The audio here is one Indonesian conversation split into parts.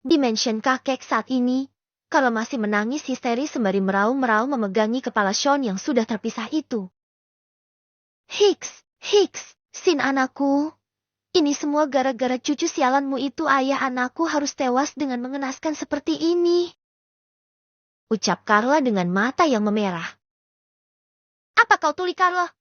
Dimension kakek saat ini, kalau masih menangis histeris sembari meraung-meraung memegangi kepala Sean yang sudah terpisah itu. Hicks, Sin anakku. Ini semua gara-gara cucu sialanmu itu. Ayah anakku harus tewas dengan mengenaskan seperti ini. Ucap Carla dengan mata yang memerah. Apa kau tuli, Carla?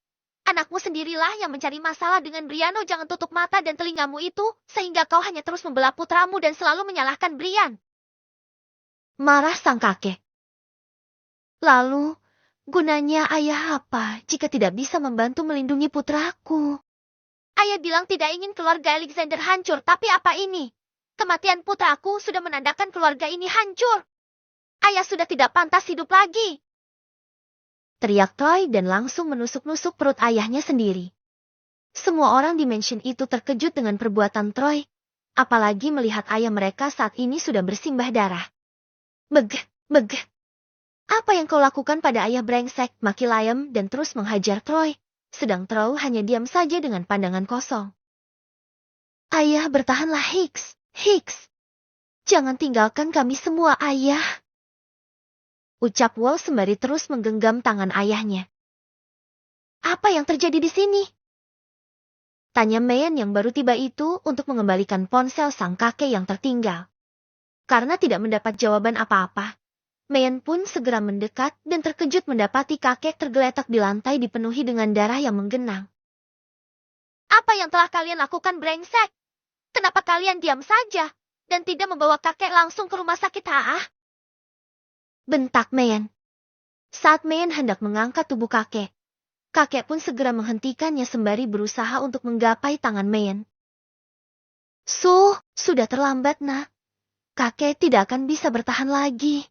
Anakmu sendirilah yang mencari masalah dengan Briano. Jangan tutup mata dan telingamu itu, sehingga kau hanya terus membela putramu dan selalu menyalahkan Brian. Marah sang kakek. Lalu, gunanya ayah apa jika tidak bisa membantu melindungi putraku? Ayah bilang tidak ingin keluarga Alexander hancur, tapi apa ini? Kematian putraku sudah menandakan keluarga ini hancur. Ayah sudah tidak pantas hidup lagi. Teriak Troy dan langsung menusuk-nusuk perut ayahnya sendiri. Semua orang di mansion itu terkejut dengan perbuatan Troy, apalagi melihat ayah mereka saat ini sudah bersimbah darah. Beg. Apa yang kau lakukan pada ayah brengsek? Maki Liam dan terus menghajar Troy. Sedang Troy hanya diam saja dengan pandangan kosong. Ayah, bertahanlah, Hicks. Jangan tinggalkan kami semua, ayah. Ucap Wall sembari terus menggenggam tangan ayahnya. Apa yang terjadi di sini? Tanya Mayan yang baru tiba itu untuk mengembalikan ponsel sang kakek yang tertinggal. Karena tidak mendapat jawaban apa-apa, Mayan pun segera mendekat dan terkejut mendapati kakek tergeletak di lantai dipenuhi dengan darah yang menggenang. Apa yang telah kalian lakukan, brengsek? Kenapa kalian diam saja dan tidak membawa kakek langsung ke rumah sakit? Bentak Mayan. Saat Mayan hendak mengangkat tubuh kakek, kakek pun segera menghentikannya sembari berusaha untuk menggapai tangan Mayan. Sudah terlambat, nak. Kakek tidak akan bisa bertahan lagi.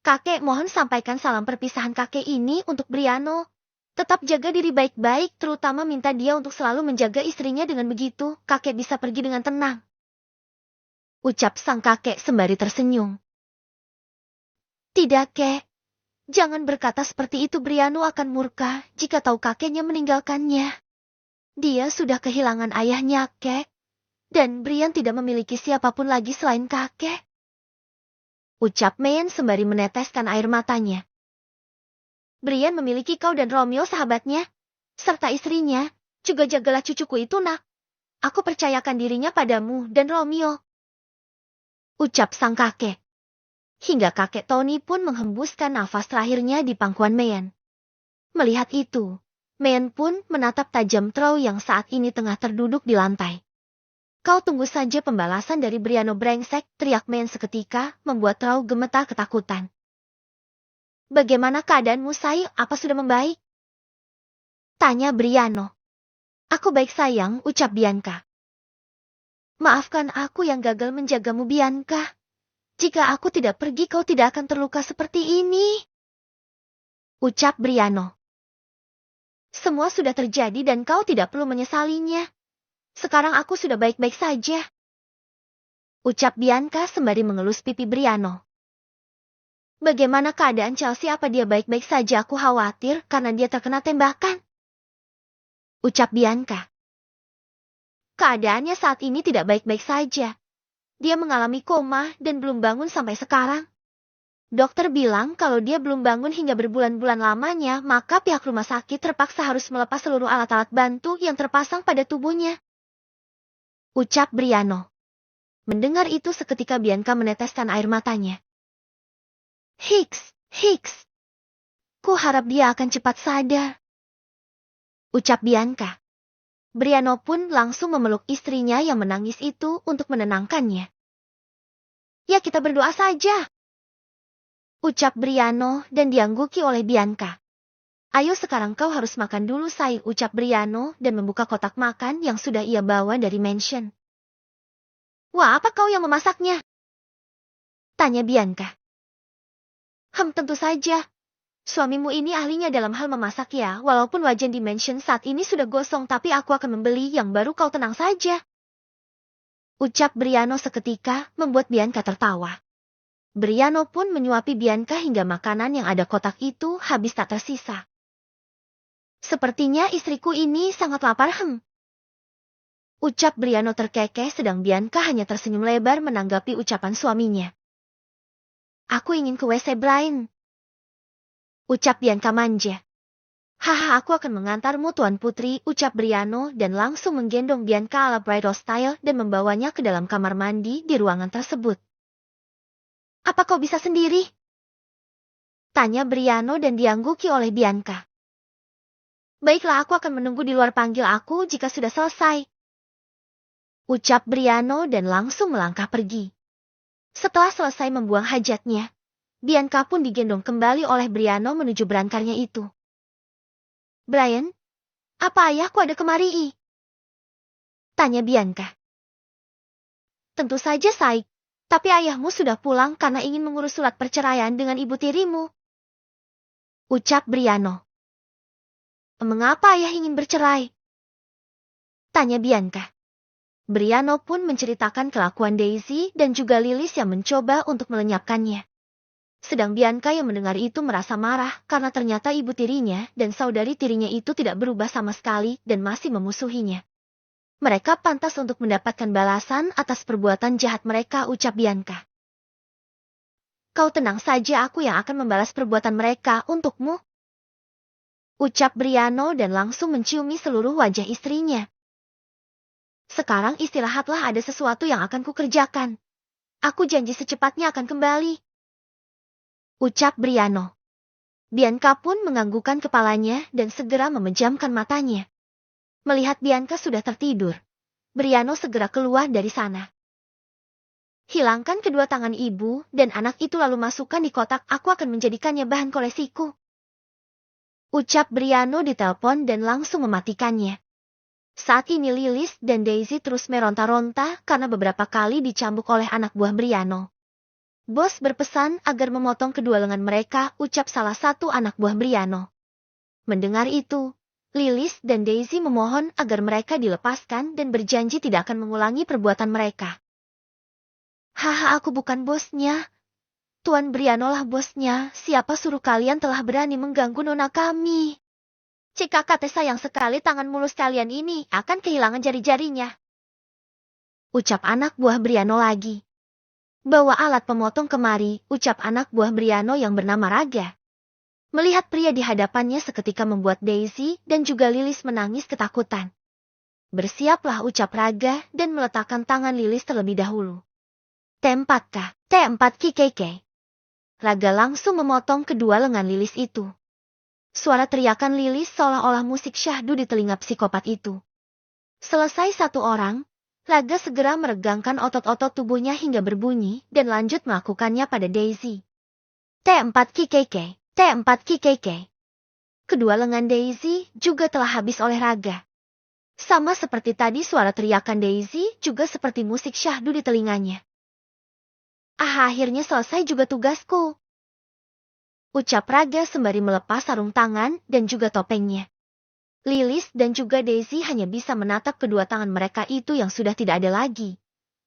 Kakek mohon sampaikan salam perpisahan kakek ini untuk Briano. Tetap jaga diri baik-baik, terutama minta dia untuk selalu menjaga istrinya. Dengan begitu, kakek bisa pergi dengan tenang. Ucap sang kakek sembari tersenyum. Tidak, kek. Jangan berkata seperti itu. Briano akan murka jika tahu kakeknya meninggalkannya. Dia sudah kehilangan ayahnya, kek. Dan Brian tidak memiliki siapapun lagi selain kakek. Ucap Mayan sembari meneteskan air matanya. Brian memiliki kau dan Romeo sahabatnya, serta istrinya. Juga jagalah cucuku itu, nak. Aku percayakan dirinya padamu dan Romeo. Ucap sang kakek. Hingga kakek Tony pun menghembuskan nafas terakhirnya di pangkuan Mayan. Melihat itu, Mayan pun menatap tajam Troy yang saat ini tengah terduduk di lantai. Kau tunggu saja pembalasan dari Briano brengsek, teriak Mayan seketika, membuat Troy gemetar ketakutan. Bagaimana keadaanmu, say? Apa sudah membaik? Tanya Briano. Aku baik, sayang, ucap Bianca. Maafkan aku yang gagal menjagamu, Bianca. Jika aku tidak pergi, kau tidak akan terluka seperti ini. Ucap Briano. Semua sudah terjadi dan kau tidak perlu menyesalinya. Sekarang aku sudah baik-baik saja. Ucap Bianca sembari mengelus pipi Briano. Bagaimana keadaan Chelsea? Apa dia baik-baik saja? Aku khawatir karena dia terkena tembakan. Ucap Bianca. Keadaannya saat ini tidak baik-baik saja. Dia mengalami koma dan belum bangun sampai sekarang. Dokter bilang kalau dia belum bangun hingga berbulan-bulan lamanya, maka pihak rumah sakit terpaksa harus melepas seluruh alat-alat bantu yang terpasang pada tubuhnya. Ucap Briano. Mendengar itu seketika Bianca meneteskan air matanya. Hicks. Ku harap dia akan cepat sadar. Ucap Bianca. Briano pun langsung memeluk istrinya yang menangis itu untuk menenangkannya. Ya, kita berdoa saja. Ucap Briano dan diangguki oleh Bianca. Ayo sekarang kau harus makan dulu, say, ucap Briano dan membuka kotak makan yang sudah ia bawa dari mansion. Wah, apa kau yang memasaknya? Tanya Bianca. Tentu saja. Suamimu ini ahlinya dalam hal memasak ya, walaupun wajan di mansion saat ini sudah gosong, tapi aku akan membeli yang baru, kau tenang saja. Ucap Briano seketika membuat Bianca tertawa. Briano pun menyuapi Bianca hingga makanan yang ada kotak itu habis tak tersisa. Sepertinya istriku ini sangat lapar. Ucap Briano terkekeh sedang Bianca hanya tersenyum lebar menanggapi ucapan suaminya. Aku ingin ke WC Brian. Ucap Bianca manja. Haha, aku akan mengantarmu Tuan Putri, ucap Briano dan langsung menggendong Bianca ala bridal style dan membawanya ke dalam kamar mandi di ruangan tersebut. Apa kau bisa sendiri? Tanya Briano dan diangguki oleh Bianca. Baiklah, aku akan menunggu di luar, panggil aku jika sudah selesai. Ucap Briano dan langsung melangkah pergi. Setelah selesai membuang hajatnya, Bianca pun digendong kembali oleh Briano menuju berankarnya itu. Brian, apa ayahku ada kemari? Tanya Bianca. Tentu saja, Saik. Tapi ayahmu sudah pulang karena ingin mengurus surat perceraian dengan ibu tirimu. Ucap Briano. Mengapa ayah ingin bercerai? Tanya Bianca. Briano pun menceritakan kelakuan Daisy dan juga Lilis yang mencoba untuk melenyapkannya. Sedang Bianca yang mendengar itu merasa marah karena ternyata ibu tirinya dan saudari tirinya itu tidak berubah sama sekali dan masih memusuhinya. Mereka pantas untuk mendapatkan balasan atas perbuatan jahat mereka, ucap Bianca. Kau tenang saja, aku yang akan membalas perbuatan mereka untukmu. Ucap Briano dan langsung menciumi seluruh wajah istrinya. Sekarang istirahatlah, ada sesuatu yang akan kukerjakan. Aku janji secepatnya akan kembali. Ucap Briano. Bianca pun menganggukkan kepalanya dan segera memejamkan matanya. Melihat Bianca sudah tertidur, Briano segera keluar dari sana. Hilangkan kedua tangan ibu dan anak itu lalu masukkan di kotak, aku akan menjadikannya bahan koleksiku. Ucap Briano di telepon dan langsung mematikannya. Saat ini Lilis dan Daisy terus meronta-ronta karena beberapa kali dicambuk oleh anak buah Briano. Bos berpesan agar memotong kedua lengan mereka, ucap salah satu anak buah Briano. Mendengar itu, Lilis dan Daisy memohon agar mereka dilepaskan dan berjanji tidak akan mengulangi perbuatan mereka. Haha, aku bukan bosnya. Tuan Briano lah bosnya, siapa suruh kalian telah berani mengganggu nona kami? Jika kate sayang sekali, tangan mulus kalian ini akan kehilangan jari-jarinya. Ucap anak buah Briano lagi. Bawa alat pemotong kemari, ucap anak buah Briano yang bernama Raga. Melihat pria di hadapannya seketika membuat Daisy dan juga Lilis menangis ketakutan. Bersiaplah, ucap Raga dan meletakkan tangan Lilis terlebih dahulu. T4K, T4 KKK. Raga langsung memotong kedua lengan Lilis itu. Suara teriakan Lilis seolah-olah musik syahdu di telinga psikopat itu. Selesai satu orang, Raga segera meregangkan otot-otot tubuhnya hingga berbunyi dan lanjut melakukannya pada Daisy. T4 KKK, T4 KKK. Kedua lengan Daisy juga telah habis oleh Raga. Sama seperti tadi, suara teriakan Daisy juga seperti musik syahdu di telinganya. Ah, akhirnya selesai juga tugasku. Ucap Raga sembari melepas sarung tangan dan juga topengnya. Lilis dan juga Daisy hanya bisa menatap kedua tangan mereka itu yang sudah tidak ada lagi.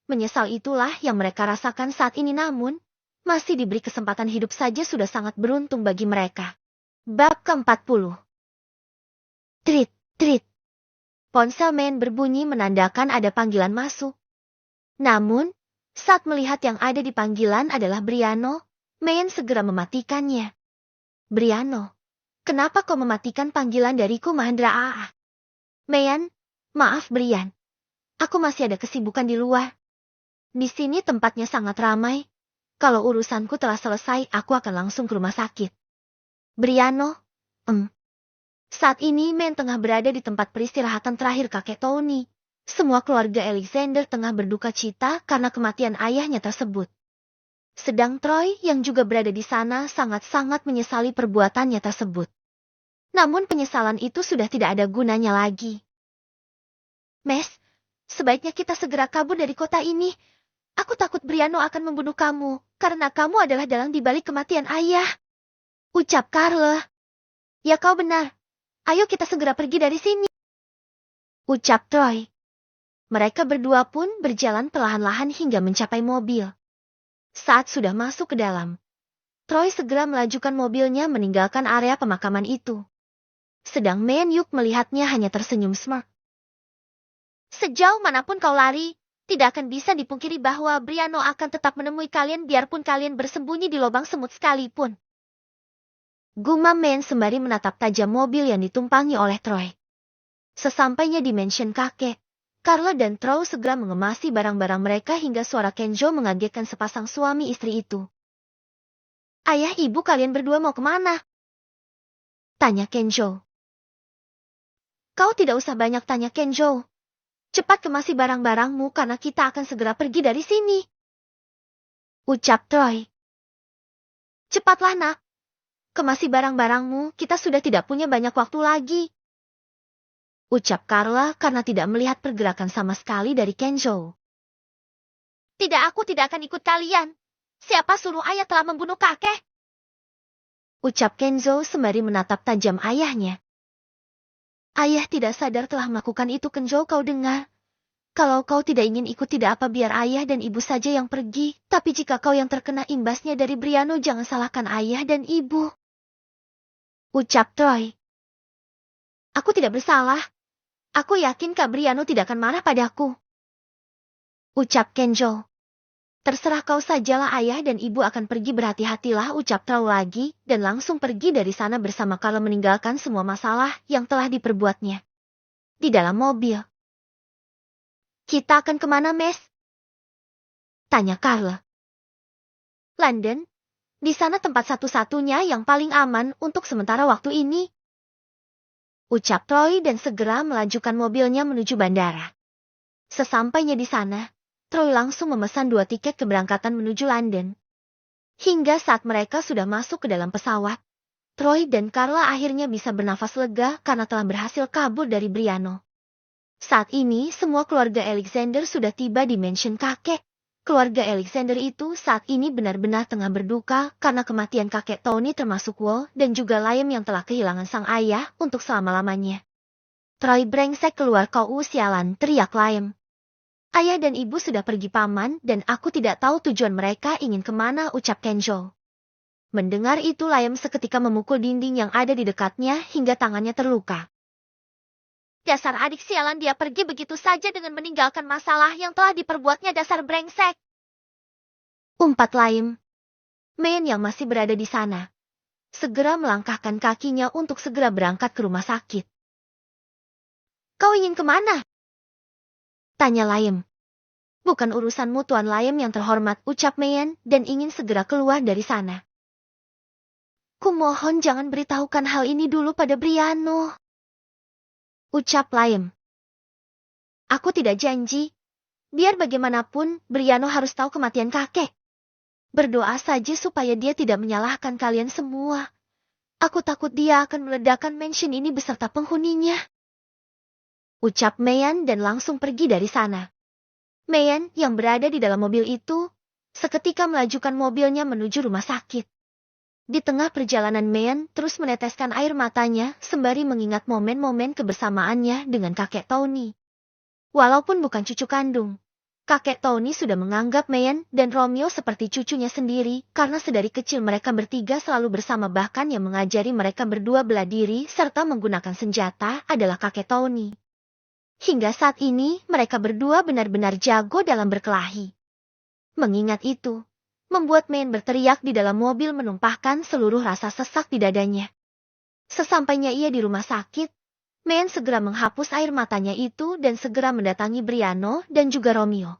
Menyesal itulah yang mereka rasakan saat ini, namun masih diberi kesempatan hidup saja sudah sangat beruntung bagi mereka. Bab ke-40. Trit, trit. Ponsel Main berbunyi menandakan ada panggilan masuk. Namun, saat melihat yang ada di panggilan adalah Briano, Main segera mematikannya. Briano, kenapa kau mematikan panggilan dariku, Mahendra? Mayan, maaf Brian. Aku masih ada kesibukan di luar. Di sini tempatnya sangat ramai. Kalau urusanku telah selesai, aku akan langsung ke rumah sakit. Briano, Saat ini Main tengah berada di tempat peristirahatan terakhir kakek Tony. Semua keluarga Alexander tengah berduka cita karena kematian ayahnya tersebut. Sedang Troy yang juga berada di sana sangat-sangat menyesali perbuatannya tersebut. Namun penyesalan itu sudah tidak ada gunanya lagi. Mes, sebaiknya kita segera kabur dari kota ini. Aku takut Briano akan membunuh kamu, karena kamu adalah dalang di balik kematian ayah. Ucap Carla. Ya, kau benar. Ayo kita segera pergi dari sini. Ucap Troy. Mereka berdua pun berjalan perlahan-lahan hingga mencapai mobil. Saat sudah masuk ke dalam, Troy segera melajukan mobilnya meninggalkan area pemakaman itu. Sedang Man Yuk melihatnya hanya tersenyum smirk. Sejauh manapun kau lari, tidak akan bisa dipungkiri bahwa Briano akan tetap menemui kalian biarpun kalian bersembunyi di lubang semut sekalipun. Gumam Men sembari menatap tajam mobil yang ditumpangi oleh Troy. Sesampainya di mansion kakek, Carla dan Troy segera mengemasi barang-barang mereka hingga suara Kenjo mengagetkan sepasang suami istri itu. Ayah ibu kalian berdua mau kemana? Tanya Kenjo. Kau tidak usah banyak tanya Kenjo. Cepat kemasi barang-barangmu karena kita akan segera pergi dari sini. Ucap Troy. Cepatlah nak. Kemasi barang-barangmu, kita sudah tidak punya banyak waktu lagi. Ucap Carla karena tidak melihat pergerakan sama sekali dari Kenjo. Tidak, aku tidak akan ikut kalian. Siapa suruh ayah telah membunuh kakek? Ucap Kenzo sembari menatap tajam ayahnya. Ayah tidak sadar telah melakukan itu Kenzo, kau dengar? Kalau kau tidak ingin ikut tidak apa biar ayah dan ibu saja yang pergi. Tapi jika kau yang terkena imbasnya dari Briano jangan salahkan ayah dan ibu. Ucap Troy. Aku tidak bersalah. Aku yakin Kak Briano tidak akan marah padaku. Ucap Kenjo. Terserah kau sajalah ayah dan ibu akan pergi berhati-hatilah ucap Troy lagi dan langsung pergi dari sana bersama Carla meninggalkan semua masalah yang telah diperbuatnya. Di dalam mobil. Kita akan kemana, Mes? Tanya Carla. London. Di sana tempat satu-satunya yang paling aman untuk sementara waktu ini. Ucap Troy dan segera melajukan mobilnya menuju bandara. Sesampainya di sana, Troy langsung memesan 2 tiket keberangkatan menuju London. Hingga saat mereka sudah masuk ke dalam pesawat, Troy dan Carla akhirnya bisa bernafas lega karena telah berhasil kabur dari Briano. Saat ini semua keluarga Alexander sudah tiba di mansion kakek. Keluarga Alexander itu saat ini benar-benar tengah berduka karena kematian kakek Tony termasuk Wall dan juga Liam yang telah kehilangan sang ayah untuk selama-lamanya. Troy brengsek keluar kau sialan, teriak Liam. Ayah dan ibu sudah pergi paman dan aku tidak tahu tujuan mereka ingin kemana ucap Kenjo. Mendengar itu Liam seketika memukul dinding yang ada di dekatnya hingga tangannya terluka. Dasar adik sialan dia pergi begitu saja dengan meninggalkan masalah yang telah diperbuatnya dasar brengsek. Umpat Liam. Men yang masih berada di sana. Segera melangkahkan kakinya untuk segera berangkat ke rumah sakit. Kau ingin kemana? Tanya Liam. Bukan urusanmu Tuan Liam yang terhormat ucap Mayan dan ingin segera keluar dari sana. Kumohon jangan beritahukan hal ini dulu pada Briano. Ucap Liam. Aku tidak janji. Biar bagaimanapun, Briano harus tahu kematian kakek. Berdoa saja supaya dia tidak menyalahkan kalian semua. Aku takut dia akan meledakkan mansion ini beserta penghuninya. Ucap Mayan dan langsung pergi dari sana. Mayan yang berada di dalam mobil itu, seketika melajukan mobilnya menuju rumah sakit. Di tengah perjalanan Mayan terus meneteskan air matanya sembari mengingat momen-momen kebersamaannya dengan kakek Tony. Walaupun bukan cucu kandung, kakek Tony sudah menganggap Mayan dan Romeo seperti cucunya sendiri karena sedari kecil mereka bertiga selalu bersama bahkan yang mengajari mereka berdua bela diri serta menggunakan senjata adalah kakek Tony. Hingga saat ini mereka berdua benar-benar jago dalam berkelahi. Mengingat itu, membuat Mayan berteriak di dalam mobil menumpahkan seluruh rasa sesak di dadanya. Sesampainya ia di rumah sakit, Mayan segera menghapus air matanya itu dan segera mendatangi Briano dan juga Romeo.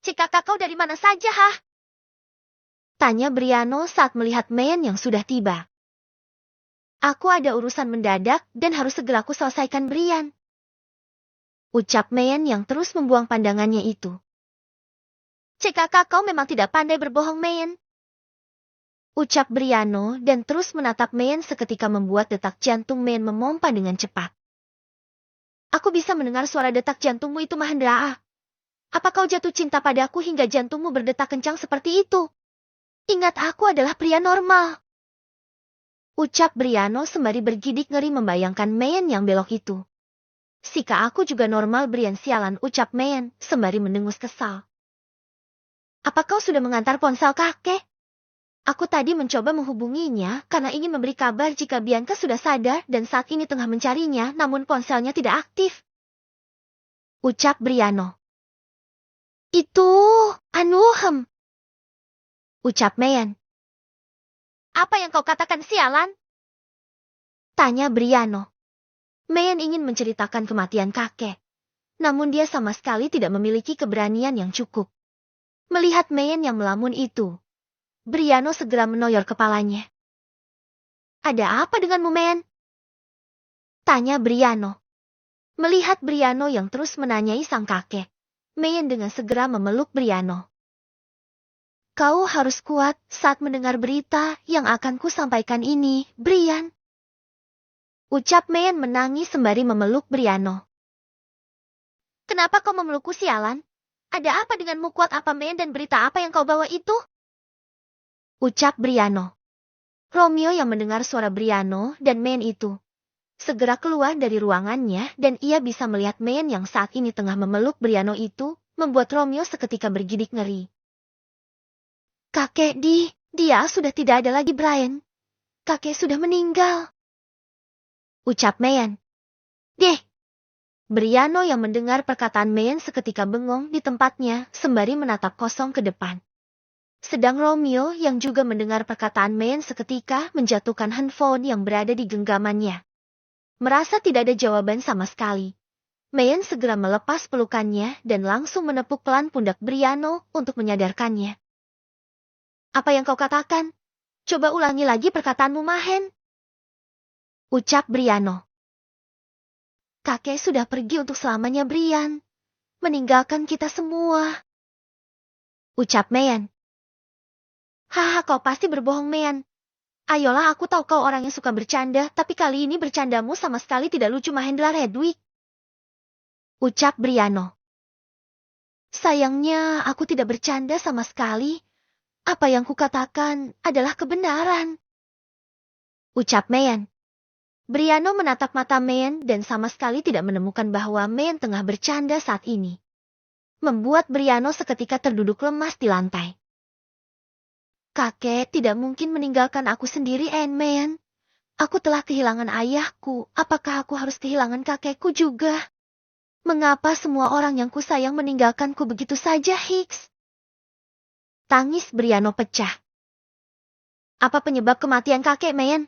Cik kakak kau dari mana saja, ha? Tanya Briano saat melihat Mayan yang sudah tiba. Aku ada urusan mendadak dan harus segera aku selesaikan Brian. Ucap Mayan yang terus membuang pandangannya itu. Cik kakak kau memang tidak pandai berbohong Mayan. Ucap Briano dan terus menatap Mayan seketika membuat detak jantung Mayan memompa dengan cepat. Aku bisa mendengar suara detak jantungmu itu Mahendra. Apa kau jatuh cinta padaku hingga jantungmu berdetak kencang seperti itu? Ingat aku adalah pria normal. Ucap Briano sembari bergidik ngeri membayangkan Mayan yang belok itu. Sika aku juga normal Brian sialan ucap Mayan sembari mendengus kesal. Apa kau sudah mengantar ponsel kakek? Aku tadi mencoba menghubunginya karena ingin memberi kabar jika Bianca sudah sadar dan saat ini tengah mencarinya namun ponselnya tidak aktif. Ucap Briano. Itu, ucap Mayan. Apa yang kau katakan sialan? Tanya Briano. Mayan ingin menceritakan kematian kakek. Namun dia sama sekali tidak memiliki keberanian yang cukup. Melihat Mayan yang melamun itu, Briano segera menoyor kepalanya. Ada apa denganmu, Mayan? Tanya Briano. Melihat Briano yang terus menanyai sang kakek, Mayan dengan segera memeluk Briano. Kau harus kuat saat mendengar berita yang akan kusampaikan ini, Brian. Ucap Mayan menangis sembari memeluk Briano. Kenapa kau memelukku sialan? Ada apa denganmu, kuat apa Mayan, dan berita apa yang kau bawa itu? Ucap Briano. Romeo yang mendengar suara Briano dan Mayan itu segera keluar dari ruangannya dan ia bisa melihat Mayan yang saat ini tengah memeluk Briano itu, membuat Romeo seketika bergidik ngeri. Kakek dia sudah tidak ada lagi, Brian. Kakek sudah meninggal. Ucap Mayan. Briano yang mendengar perkataan Mayan seketika bengong di tempatnya sembari menatap kosong ke depan. Sedang Romeo yang juga mendengar perkataan Mayan seketika menjatuhkan handphone yang berada di genggamannya. Merasa tidak ada jawaban sama sekali. Mayan segera melepas pelukannya dan langsung menepuk pelan pundak Briano untuk menyadarkannya. Apa yang kau katakan? Coba ulangi lagi perkataanmu, Mahen. Ucap Briano. Kakek sudah pergi untuk selamanya, Brian. Meninggalkan kita semua. Ucap Mayan. Haha, kau pasti berbohong, Mayan. Ayolah, aku tahu kau orang yang suka bercanda, tapi kali ini bercandamu sama sekali tidak lucu, Mahendra Redwick. Ucap Briano. Sayangnya, aku tidak bercanda sama sekali. Apa yang kukatakan adalah kebenaran. Ucap Mayan. Briano menatap mata Mayan dan sama sekali tidak menemukan bahwa Mayan tengah bercanda saat ini. Membuat Briano seketika terduduk lemas di lantai. Kakek tidak mungkin meninggalkan aku sendiri, Mayan. Aku telah kehilangan ayahku, apakah aku harus kehilangan kakekku juga? Mengapa semua orang yang kusayang meninggalkanku begitu saja, Hicks? Tangis Briano pecah. Apa penyebab kematian kakek, Mayan?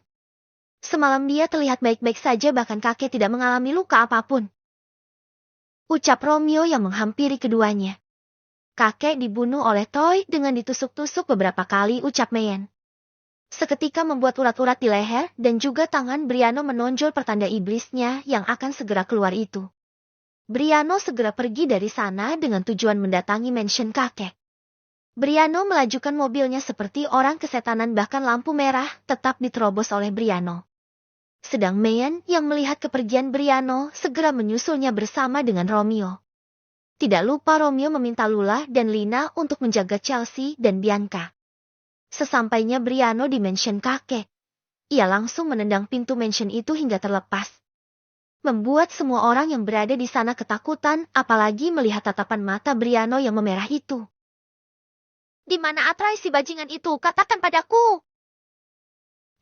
Semalam dia terlihat baik-baik saja, bahkan kakek tidak mengalami luka apapun. Ucap Romeo yang menghampiri keduanya. Kakek dibunuh oleh Toy dengan ditusuk-tusuk beberapa kali, ucap Mayan. Seketika membuat urat-urat di leher dan juga tangan Briano menonjol pertanda iblisnya yang akan segera keluar itu. Briano segera pergi dari sana dengan tujuan mendatangi mansion kakek. Briano melajukan mobilnya seperti orang kesetanan, bahkan lampu merah tetap diterobos oleh Briano. Sedang Mayan yang melihat kepergian Briano segera menyusulnya bersama dengan Romeo. Tidak lupa Romeo meminta Lula dan Lina untuk menjaga Chelsea dan Bianca. Sesampainya Briano di mansion kakek, ia langsung menendang pintu mansion itu hingga terlepas. Membuat semua orang yang berada di sana ketakutan, apalagi melihat tatapan mata Briano yang memerah itu. Di mana Atrai si bajingan itu? Katakan padaku!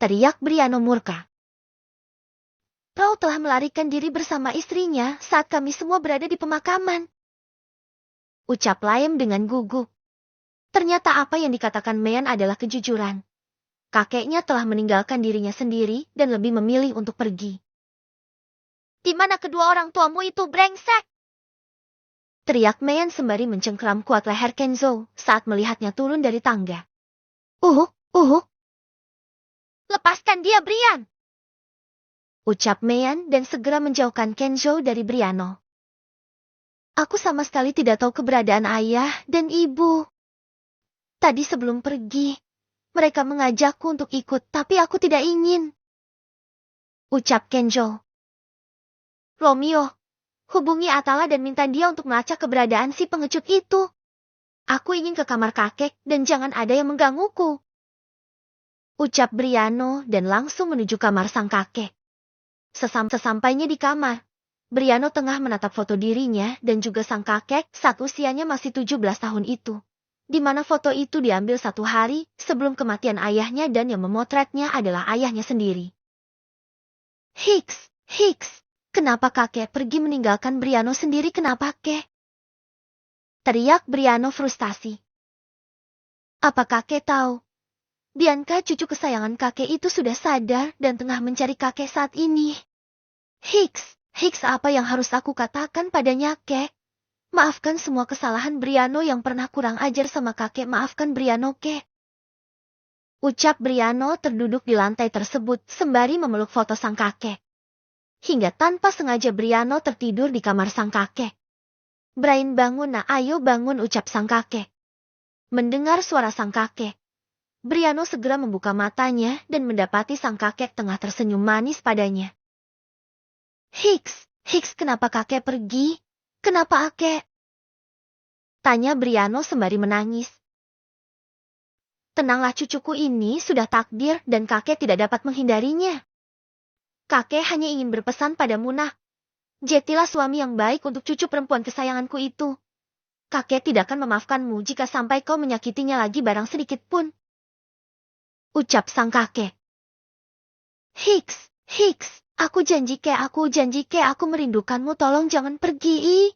Teriak Briano murka. Kau telah melarikan diri bersama istrinya saat kami semua berada di pemakaman. Ucap Liam dengan gugup. Ternyata apa yang dikatakan Mayan adalah kejujuran. Kakeknya telah meninggalkan dirinya sendiri dan lebih memilih untuk pergi. Di mana kedua orang tuamu itu, brengsek? Teriak Mayan sembari mencengkeram kuat leher Kenzo saat melihatnya turun dari tangga. Lepaskan dia, Brian! Ucap Mayan dan segera menjauhkan Kenzo dari Briano. Aku sama sekali tidak tahu keberadaan ayah dan ibu. Tadi sebelum pergi, mereka mengajakku untuk ikut, tapi aku tidak ingin. Ucap Kenzo. Romeo, hubungi Atala dan minta dia untuk melacak keberadaan si pengecut itu. Aku ingin ke kamar kakek dan jangan ada yang menggangguku. Ucap Briano dan langsung menuju kamar sang kakek. Sesampainya di kamar, Briano tengah menatap foto dirinya dan juga sang kakek saat usianya masih 17 tahun itu. Di mana foto itu diambil 1 hari sebelum kematian ayahnya dan yang memotretnya adalah ayahnya sendiri. Hicks, Kenapa kakek pergi meninggalkan Briano sendiri? Kenapa, kek? Teriak Briano frustasi. Apa kakek tahu? Bianca, cucu kesayangan kakek itu sudah sadar dan tengah mencari kakek saat ini. Hicks, apa yang harus aku katakan padanya, kek? Maafkan semua kesalahan Briano yang pernah kurang ajar sama kakek. Maafkan Briano, kek. Ucap Briano terduduk di lantai tersebut sembari memeluk foto sang kakek. Hingga tanpa sengaja Briano tertidur di kamar sang kakek. Brian, bangun nak, ayo bangun, ucap sang kakek. Mendengar suara sang kakek, Briano segera membuka matanya dan mendapati sang kakek tengah tersenyum manis padanya. Hicks, kenapa kakek pergi? Kenapa, kakek? Tanya Briano sembari menangis. Tenanglah cucuku, ini sudah takdir dan kakek tidak dapat menghindarinya. Kakek hanya ingin berpesan padamu, nak. Jadilah suami yang baik untuk cucu perempuan kesayanganku itu. Kakek tidak akan memaafkanmu jika sampai kau menyakitinya lagi barang sedikit pun. Ucap sang kakek. Hicks, aku janji kek, aku merindukanmu, tolong jangan pergi.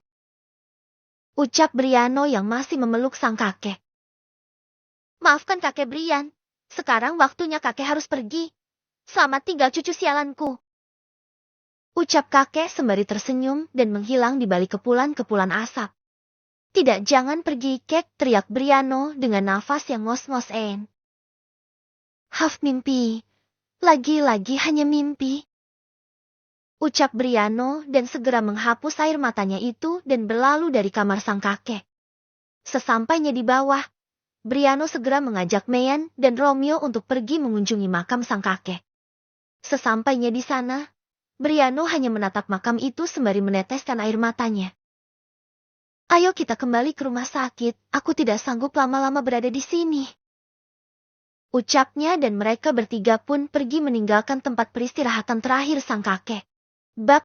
Ucap Briano yang masih memeluk sang kakek. Maafkan kakek Brian, sekarang waktunya kakek harus pergi. Selamat tinggal cucu sialanku. Ucap kakek sembari tersenyum dan menghilang di balik kepulan-kepulan asap. Tidak, jangan pergi, kek, teriak Briano dengan nafas yang ngos-ngosen. Mimpi. Lagi-lagi hanya mimpi. Ucap Briano dan segera menghapus air matanya itu dan berlalu dari kamar sang kakek. Sesampainya di bawah, Briano segera mengajak Meyan dan Romeo untuk pergi mengunjungi makam sang kakek. Sesampainya di sana, Briano hanya menatap makam itu sembari meneteskan air matanya. Ayo kita kembali ke rumah sakit, aku tidak sanggup lama-lama berada di sini. Ucapnya dan mereka bertiga pun pergi meninggalkan tempat peristirahatan terakhir sang kakek. Bab